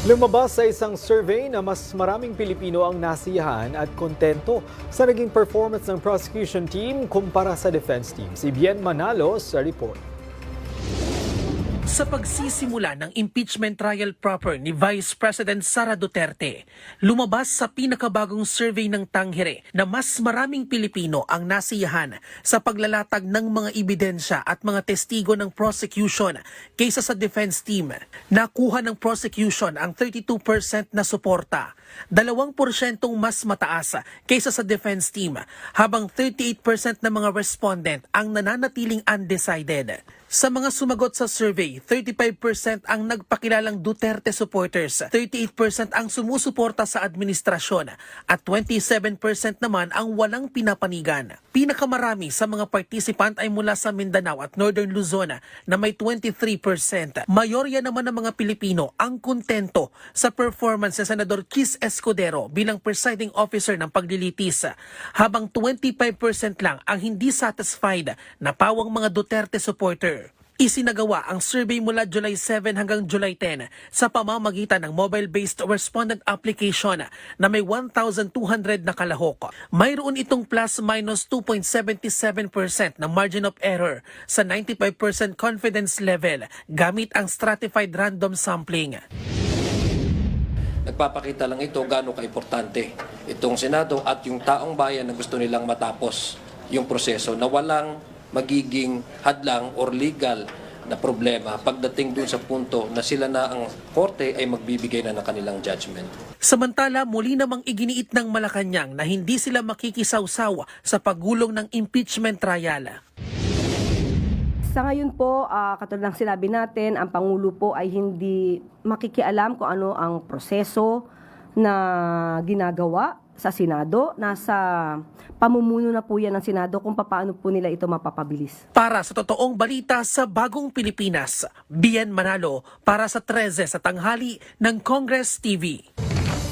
Lumabas sa isang survey na mas maraming Pilipino ang nasiyahan at kontento sa naging performance ng prosecution team kumpara sa defense team. Si Bien Manalo sa report. Sa pagsisimula ng impeachment trial proper ni Vice President Sara Duterte, lumabas sa pinakabagong survey ng Tangere na mas maraming Pilipino ang nasiyahan sa paglalatag ng mga ebidensya at mga testigo ng prosecution kaysa sa defense team. Nakuha ng prosecution ang 32% na suporta, 2% mas mataas kaysa sa defense team, habang 38% ng mga respondent ang nananatiling undecided. Sa mga sumagot sa survey, 35% ang nagpakilalang Duterte supporters, 38% ang sumusuporta sa administrasyon at 27% naman ang walang pinapanigan. Pinakamarami sa mga participant ay mula sa Mindanao at Northern Luzon na may 23%. Mayorya naman ng mga Pilipino ang kontento sa performance ni Senador Chis Escudero bilang presiding officer ng paglilitis, habang 25% lang ang hindi satisfied na pawang mga Duterte supporter. Isinagawa ang survey mula July 7 hanggang July 10 sa pamamagitan ng mobile-based respondent application na may 1,200 na kalahok. Mayroon itong plus-minus 2.77% na margin of error sa 95% confidence level gamit ang stratified random sampling. Nagpapakita lang ito gaano kaimportante itong Senado at yung taong bayan na gusto nilang matapos yung proseso na walang magiging hadlang or legal na problema pagdating dun sa punto na sila na ang korte ay magbibigay na ng kanilang judgment. Samantala, muli namang iginiit ng Malacanang na hindi sila makikisawsaw sa paggulong ng impeachment trial. Sa ngayon po, katulad ng sinabi natin, ang Pangulo po ay hindi makikialam kung ano ang proseso na ginagawa sa Senado. Nasa pamumuno na po yan ng Senado kung paano po nila ito mapapabilis. Para sa totoong balita sa Bagong Pilipinas, Bien Manalo para sa 13 sa tanghali ng Congress TV.